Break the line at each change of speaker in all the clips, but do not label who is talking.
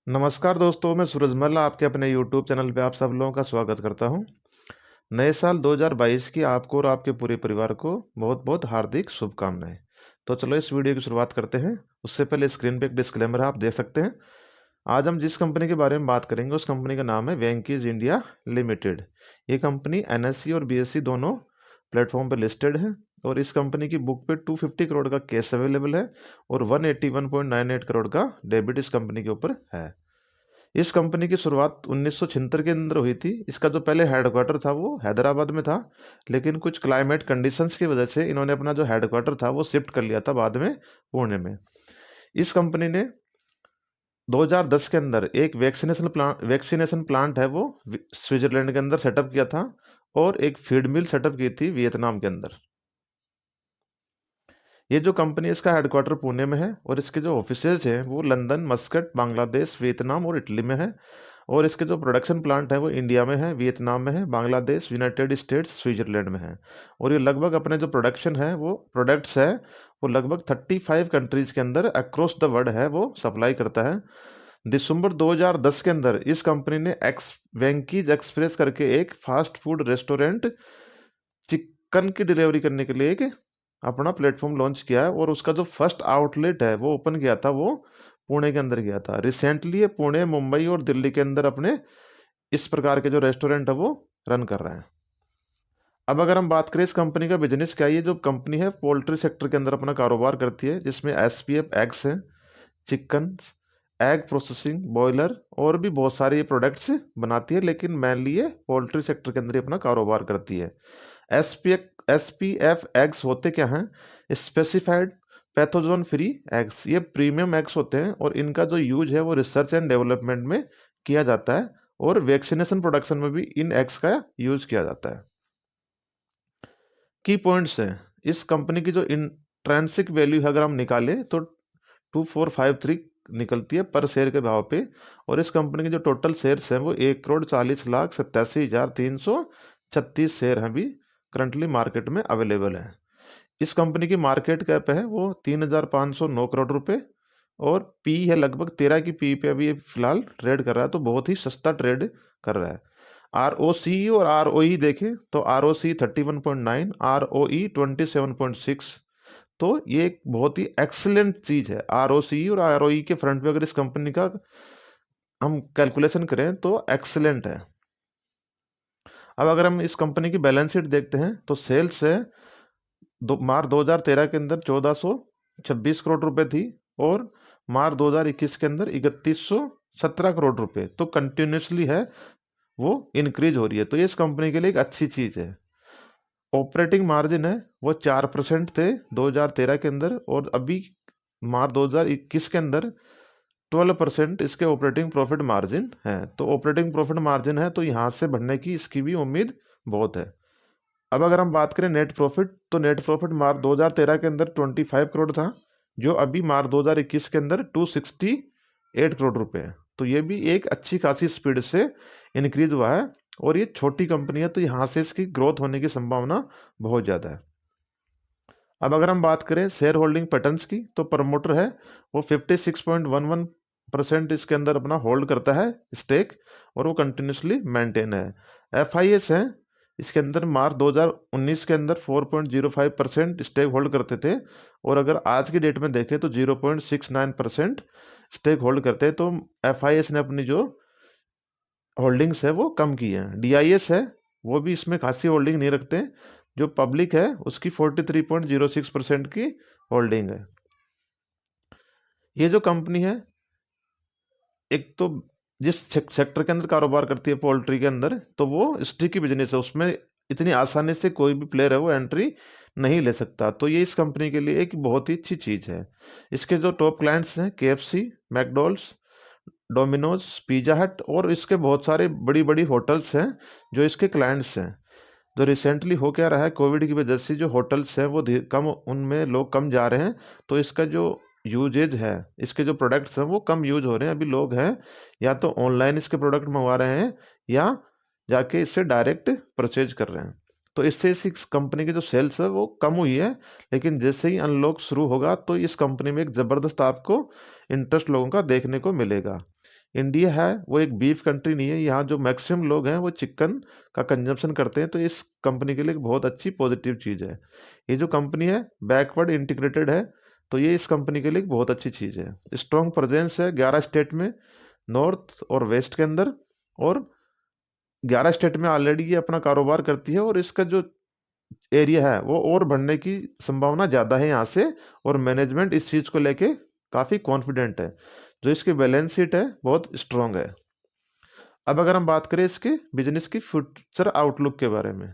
नमस्कार दोस्तों, मैं सूरजमल आपके अपने YouTube चैनल पे आप सब लोगों का स्वागत करता हूं। नए साल 2022 की आपको और आपके पूरे परिवार को बहुत बहुत हार्दिक शुभकामनाएं। तो चलो इस वीडियो की शुरुआत करते हैं। उससे पहले स्क्रीन पे एक डिस्क्लेमर है, आप देख सकते हैं। आज हम जिस कंपनी के बारे में बात करेंगे उस कंपनी का नाम है वेंकीज इंडिया लिमिटेड। ये कंपनी NSE और BSE दोनों प्लेटफॉर्म पर लिस्टेड है और इस कंपनी की बुक पे 250 करोड़ का कैश अवेलेबल है और 181.98 करोड़ का डेबिट इस कंपनी के ऊपर है। इस कंपनी की शुरुआत 1976 के अंदर हुई थी। इसका जो पहले हेडक्वार्टर था वो हैदराबाद में था, लेकिन कुछ क्लाइमेट कंडीशंस की वजह से इन्होंने अपना जो हेडक्वार्टर था वो शिफ्ट कर लिया था बाद में पुणे में। इस कंपनी ने 2010 के अंदर एक वैक्सीनेशन प्लांट है वो स्विट्जरलैंड के अंदर सेटअप किया था और एक फीड मिल सेटअप की थी वियतनाम के अंदर। ये जो कंपनी है इसका हेडक्वार्टर पुणे में है और इसके जो ऑफिसेज हैं वो लंदन, मस्कट, बांग्लादेश, वियतनाम और इटली में है। और इसके जो प्रोडक्शन प्लांट है वो इंडिया में है, वियतनाम में है, बांग्लादेश, यूनाइटेड स्टेट्स, स्विट्जरलैंड में है। और ये लगभग अपने जो प्रोडक्शन है वो प्रोडक्ट्स है वो लगभग 35 कंट्रीज के अंदर अक्रॉस द वर्ल्ड है वो सप्लाई करता है। दिसंबर 2010 के अंदर इस कंपनी ने वेंकीज एक्सप्रेस करके एक फास्ट फूड रेस्टोरेंट चिकन की डिलीवरी करने के लिए एक अपना प्लेटफॉर्म लॉन्च किया है और उसका जो फर्स्ट आउटलेट है वो ओपन किया था वो पुणे के अंदर किया था। रिसेंटली ये पुणे, मुंबई और दिल्ली के अंदर अपने इस प्रकार के जो रेस्टोरेंट है वो रन कर रहे हैं। अब अगर हम बात करें इस कंपनी का बिजनेस क्या है, ये जो कंपनी है पोल्ट्री सेक्टर के अंदर अपना कारोबार करती है, जिसमें SPF एग्स हैं, चिकन, एग प्रोसेसिंग, बॉयलर और भी बहुत सारे ये प्रोडक्ट्स बनाती है, लेकिन मेनली ये पोल्ट्री सेक्टर के अंदर ही अपना कारोबार करती है। SPF एग्स होते क्या हैं? Specified pathogen free eggs. ये प्रीमियम एग्स होते हैं और इनका जो यूज है वो रिसर्च एंड डेवलपमेंट में किया जाता है और वैक्सीनेशन प्रोडक्शन में भी इन एग्स का यूज किया जाता है। की पॉइंट्स हैं इस कंपनी की, जो इंट्रेंसिक वैल्यू है अगर हम निकालें तो 2453 निकलती है पर शेयर के भाव पे। और इस कंपनी के जो टोटल शेयर्स हैं वो 1,40,87,336 शेयर हैं भी करंटली मार्केट में अवेलेबल हैं। इस कंपनी की मार्केट कैप है वो 3,509 करोड़ रुपए और पी है लगभग 13 की पी पे अभी ये फिलहाल ट्रेड कर रहा है, तो बहुत ही सस्ता ट्रेड कर रहा है। ROC और ROE देखें तो ROC 31.9, ROE 27.6। तो ये एक बहुत ही एक्सीलेंट चीज़ है। ROC और ROE के फ्रंट पे अगर इस कंपनी का हम कैलकुलेशन करें तो एक्सीलेंट है। अब अगर हम इस कंपनी की बैलेंस शीट देखते हैं तो सेल्स है मार्च 2013 के अंदर 1426 करोड़ रुपए थी और मार्च 2021 के अंदर 3117 करोड़ रुपए, तो कंटिन्यूसली है वो इंक्रीज हो रही है। तो ये इस कंपनी के लिए एक अच्छी चीज़ है। ऑपरेटिंग मार्जिन है वो 4% थे 2013 के अंदर और अभी मार्च 2021 के अंदर 12% इसके ऑपरेटिंग प्रॉफिट मार्जिन है। तो ऑपरेटिंग प्रॉफिट मार्जिन है तो यहाँ से बढ़ने की इसकी भी उम्मीद बहुत है। अब अगर हम बात करें नेट प्रॉफिट, तो नेट प्रॉफिट मार्च 2013 के अंदर 25 करोड़ था, जो अभी मार्च 2021 के अंदर 268 करोड़ रुपए है। तो ये भी एक अच्छी खासी स्पीड से इंक्रीज हुआ है और ये छोटी कंपनी है तो यहाँ से इसकी ग्रोथ होने की संभावना बहुत ज़्यादा है। अब अगर हम बात करें शेयर होल्डिंग पैटर्न्स की, तो प्रमोटर है वो 56.11% इसके अंदर अपना होल्ड करता है स्टेक और वो कंटिन्यूसली मेंटेन है। FIS है इसके अंदर मार्च 2019 के अंदर 4.05% स्टेक होल्ड करते थे और अगर आज की डेट में देखें तो 0.69% स्टेक होल्ड करते हैं। तो FIS ने अपनी जो होल्डिंग्स है वो कम की है। DIS है वो भी इसमें खासी होल्डिंग नहीं रखते, जो पब्लिक है उसकी 43.06% की होल्डिंग है। ये जो कंपनी है एक तो जिस सेक्टर के अंदर कारोबार करती है पोल्ट्री के अंदर, तो वो स्टिकी बिजनेस है, उसमें इतनी आसानी से कोई भी प्लेयर है वो एंट्री नहीं ले सकता। तो ये इस कंपनी के लिए एक बहुत ही अच्छी चीज़ है। इसके जो टॉप क्लाइंट्स हैं KFC, मैकडॉल्ड्स, डोमिनोज, पिज़्ज़ा हट और इसके बहुत सारे बड़ी बड़ी होटल्स हैं जो इसके क्लाइंट्स हैं। जो रिसेंटली हो क्या रहा है, कोविड की वजह से जो होटल्स हैं वो कम, उनमें लोग कम जा रहे हैं, तो इसका जो यूजेज है, इसके जो प्रोडक्ट्स हैं वो कम यूज हो रहे हैं। अभी लोग हैं या तो ऑनलाइन इसके प्रोडक्ट मंगवा रहे हैं या जाके इससे डायरेक्ट परचेज कर रहे हैं। तो इससे इस कंपनी की जो सेल्स है वो कम हुई है, लेकिन जैसे ही अनलॉक शुरू होगा तो इस कंपनी में एक ज़बरदस्त आपको इंटरेस्ट लोगों का देखने को मिलेगा। इंडिया है वो एक बीफ कंट्री नहीं है, यहाँ जो मैक्सिमम लोग हैं वो चिकन का कंजम्पशन करते हैं, तो इस कंपनी के लिए एक बहुत अच्छी पॉजिटिव चीज़ है। ये जो कंपनी है बैकवर्ड इंटीग्रेटेड है, तो ये इस कंपनी के लिए एक बहुत अच्छी चीज़ है। स्ट्रॉन्ग प्रेजेंस है 11 स्टेट में, नॉर्थ और वेस्ट के अंदर, और 11 स्टेट में ऑलरेडी ये अपना कारोबार करती है, और इसका जो एरिया है वो और बढ़ने की संभावना ज़्यादा है यहाँ से, और मैनेजमेंट इस चीज़ को लेके काफ़ी कॉन्फिडेंट है। जो इसकी बैलेंस शीट है बहुत स्ट्रॉन्ग है। अब अगर हम बात करें इसके बिजनेस की फ्यूचर आउटलुक के बारे में,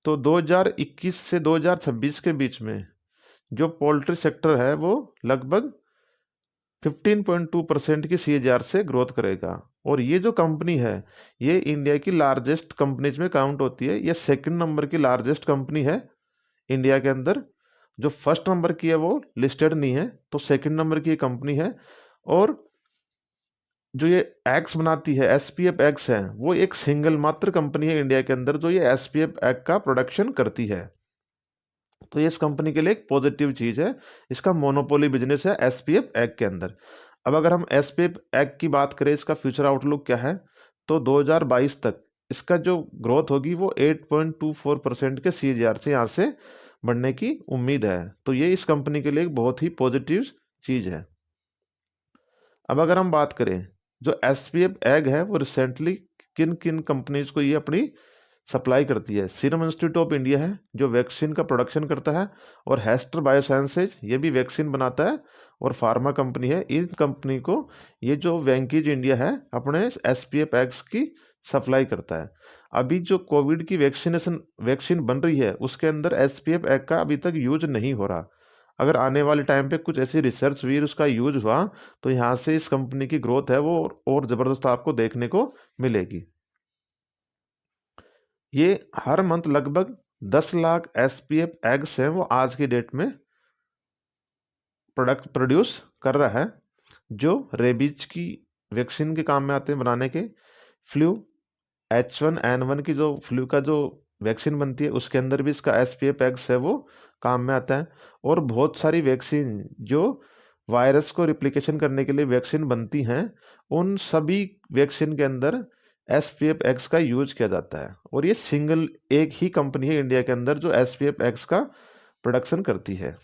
तो 2021 से 2026 के बीच में जो पोल्ट्री सेक्टर है वो लगभग 15.2% की CAGR से ग्रोथ करेगा। और ये जो कंपनी है ये इंडिया की लार्जेस्ट कंपनीज में काउंट होती है। ये सेकंड नंबर की लार्जेस्ट कंपनी है इंडिया के अंदर। जो फर्स्ट नंबर की है वो लिस्टेड नहीं है, तो सेकंड नंबर की कंपनी है। और जो ये एग्स बनाती है, SPF एग्स है, वो एक सिंगल मात्र कंपनी है इंडिया के अंदर जो ये SPF एग का प्रोडक्शन करती है। तो ये इस कंपनी के लिए एक पॉजिटिव चीज़ है। इसका मोनोपोली बिजनेस है SPF एग के अंदर। अब अगर हम SPF एग की बात करें, इसका फ्यूचर आउटलुक क्या है, तो 2022 तक इसका जो ग्रोथ होगी वो 8.24% के CAGR से यहाँ से बढ़ने की उम्मीद है। तो ये इस कंपनी के लिए एक बहुत ही पॉजिटिव चीज़ है। अब अगर हम बात करें जो SPF एग है वो रिसेंटली किन किन कंपनीज को ये अपनी सप्लाई करती है, सीरम इंस्टीट्यूट ऑफ इंडिया है जो वैक्सीन का प्रोडक्शन करता है, और हेस्टर बायोसाइंसेज ये भी वैक्सीन बनाता है, और फार्मा कंपनी है। इन कंपनी को ये जो वेंकीज इंडिया है अपने SPF एग्स की सप्लाई करता है। अभी जो कोविड की वैक्सीन बन रही है उसके अंदर SPF एग का अभी तक यूज नहीं हो रहा। अगर आने वाले टाइम पे कुछ ऐसी रिसर्च हुई उसका यूज हुआ तो यहाँ से इस कंपनी की ग्रोथ है वो और ज़बरदस्त आपको देखने को मिलेगी। ये हर मंथ लगभग 10 लाख SPF एग्स हैं वो आज की डेट में प्रोडक्ट प्रोड्यूस कर रहा है, जो रेबीज की वैक्सीन के काम में आते हैं बनाने के। फ्लू H1N1 की जो फ्लू का जो वैक्सीन बनती है उसके अंदर भी इसका SPF एग्स है वो काम में आता है। और बहुत सारी वैक्सीन जो वायरस को रिप्लिकेशन करने के लिए वैक्सीन बनती हैं, उन सभी वैक्सीन के अंदर SPF एग्स का यूज किया जाता है। और ये सिंगल एक ही कंपनी है इंडिया के अंदर जो SPF एग्स का प्रोडक्शन करती है।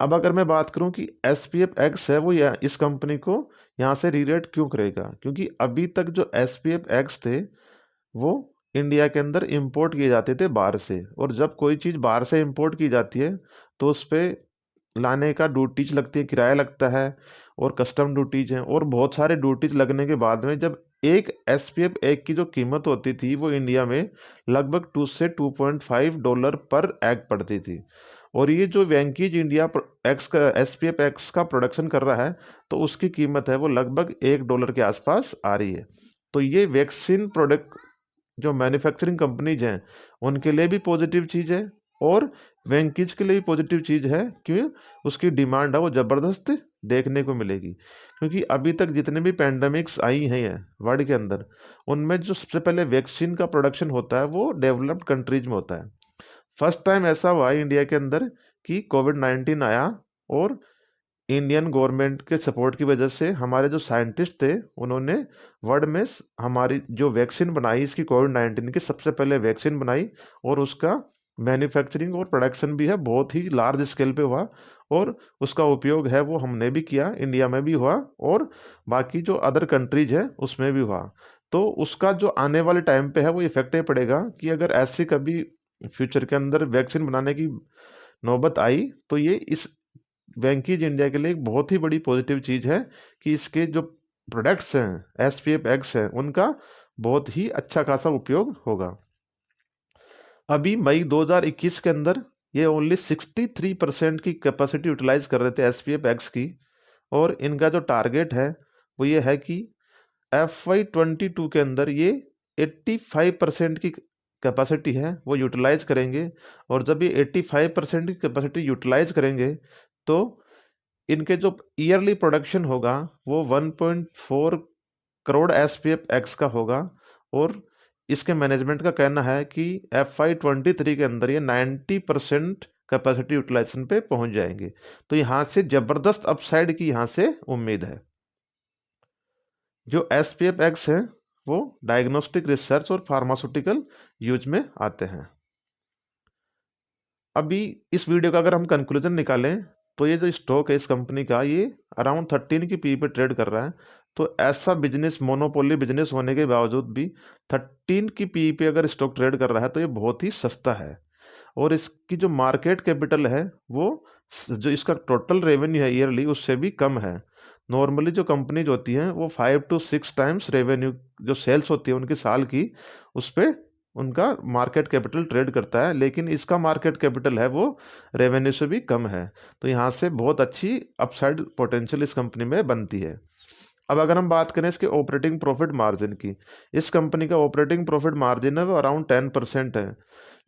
अब अगर मैं बात करूं कि SPF एग्स है वो इस कंपनी को यहाँ से रीरेट क्यों करेगा, क्योंकि अभी तक जो SPF एग्स थे वो इंडिया के अंदर इंपोर्ट किए जाते थे बाहर से, और जब कोई चीज़ बाहर से इंपोर्ट की जाती है तो उस पर लाने का ड्यूटीज लगती है, किराया लगता है, और कस्टम ड्यूटीज हैं, और बहुत सारे ड्यूटीज लगने के बाद में जब एक SPF एग की जो कीमत होती थी वो इंडिया में लगभग 2 से $2.5 पर एग पड़ती थी। और ये जो वेंकीज इंडिया एक्स का SPF एग्स का प्रोडक्शन कर रहा है तो उसकी कीमत है वो लगभग $1 के आसपास आ रही है। तो ये वैक्सीन प्रोडक्ट जो मैन्युफैक्चरिंग कंपनीज हैं उनके लिए भी पॉजिटिव चीज़ है, और वेंकीज के लिए भी पॉजिटिव चीज़ है, क्यों उसकी डिमांड है वो ज़बरदस्त देखने को मिलेगी। क्योंकि अभी तक जितने भी पैंडमिक्स आई हैं वर्ल्ड के अंदर, उनमें जो सबसे पहले वैक्सीन का प्रोडक्शन होता है वो डेवलप्ड कंट्रीज में होता है। फर्स्ट टाइम ऐसा हुआ है इंडिया के अंदर कि कोविड-19 आया, और इंडियन गवर्नमेंट के सपोर्ट की वजह से हमारे जो साइंटिस्ट थे उन्होंने वर्ल्ड में हमारी जो वैक्सीन बनाई, इसकी कोविड-19 की सबसे पहले वैक्सीन बनाई, और उसका मैन्युफैक्चरिंग और प्रोडक्शन भी है बहुत ही लार्ज स्केल पे हुआ, और उसका उपयोग है वो हमने भी किया, इंडिया में भी हुआ, और बाकी जो अदर कंट्रीज है उसमें भी हुआ। तो उसका जो आने वाले टाइम पे है वो इफेक्ट ये पड़ेगा कि अगर ऐसी कभी फ्यूचर के अंदर वैक्सीन बनाने की नौबत आई तो ये इस वेंकीज इंडिया के लिए एक बहुत ही बड़ी पॉजिटिव चीज़ है कि इसके जो प्रोडक्ट्स हैं SPF एग्स हैं उनका बहुत ही अच्छा खासा उपयोग होगा। अभी मई 2021 के अंदर ये ओनली 63% की कैपेसिटी यूटिलाइज कर रहे थे SPF एग्स की, और इनका जो टारगेट है वो ये है कि FY22 के अंदर ये 85% की कैपेसिटी है वो यूटिलाइज करेंगे। और जब ये 85% की कैपेसिटी यूटिलाइज करेंगे तो इनके जो ईयरली प्रोडक्शन होगा वो 1.4 करोड़ SPF एग्स का होगा। और इसके मैनेजमेंट का कहना है कि FY23 के अंदर ये 90% कैपेसिटी यूटिलाइजेशन पे पहुंच जाएंगे। तो यहाँ से ज़बरदस्त अपसाइड की यहाँ से उम्मीद है। जो SPF है वो डायग्नोस्टिक रिसर्च और फार्मास्यूटिकल यूज में आते हैं। अभी इस वीडियो का अगर हम कंक्लूजन निकालें तो ये जो स्टॉक है इस कंपनी का, ये अराउंड 13 की पी पे ट्रेड कर रहा है। तो ऐसा बिजनेस, मोनोपोली बिजनेस होने के बावजूद भी 13 की पी पे अगर स्टॉक ट्रेड कर रहा है तो ये बहुत ही सस्ता है। और इसकी जो मार्केट कैपिटल है वो जो इसका टोटल रेवेन्यू है ईयरली उससे भी कम है। नॉर्मली जो कंपनीज होती हैं वो 5 to 6 टाइम्स रेवेन्यू, जो सेल्स होती है उनकी साल की, उस पर उनका मार्केट कैपिटल ट्रेड करता है, लेकिन इसका मार्केट कैपिटल है वो रेवेन्यू से भी कम है। तो यहाँ से बहुत अच्छी अपसाइड पोटेंशियल इस कंपनी में बनती है। अब अगर हम बात करें इसके ऑपरेटिंग प्रॉफिट मार्जिन की, इस कंपनी का ऑपरेटिंग प्रॉफिट मार्जिन है वो अराउंड 10% है।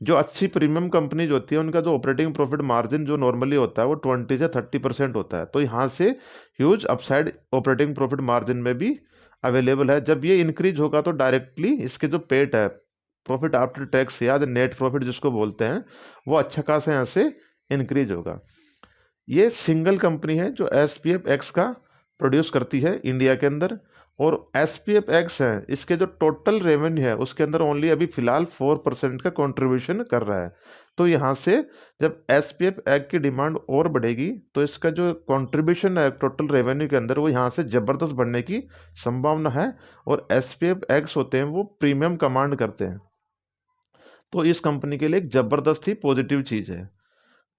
जो अच्छी प्रीमियम कंपनीज होती है उनका जो ऑपरेटिंग प्रॉफिट मार्जिन जो नॉर्मली होता है वो 20 से 30% होता है। तो यहाँ से huge upside operating profit margin में भी अवेलेबल है। जब ये इंक्रीज होगा तो डायरेक्टली इसके जो पेट है, प्रॉफिट आफ्टर टैक्स या नेट प्रॉफिट जिसको बोलते हैं, वो अच्छा खासा यहाँ से इंक्रीज होगा। ये सिंगल कंपनी है जो SPF का प्रोड्यूस करती है इंडिया के अंदर। और SPF है, इसके जो टोटल रेवेन्यू है उसके अंदर ओनली अभी फिलहाल 4% का कंट्रीब्यूशन कर रहा है। तो यहाँ से जब SPF की डिमांड और बढ़ेगी तो इसका जो कंट्रीब्यूशन है टोटल रेवेन्यू के अंदर वो यहाँ से ज़बरदस्त बढ़ने की संभावना है। और SPF होते हैं वो प्रीमियम कमांड करते हैं, तो इस कंपनी के लिए एक ज़बरदस्त ही पॉजिटिव चीज़ है।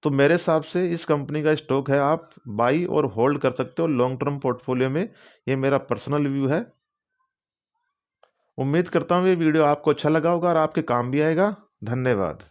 तो मेरे हिसाब से इस कंपनी का स्टॉक है, आप बाई और होल्ड कर सकते हो लॉन्ग टर्म पोर्टफोलियो में। ये मेरा पर्सनल व्यू है। उम्मीद करता हूँ ये वीडियो आपको अच्छा लगा होगा और आपके काम भी आएगा। धन्यवाद।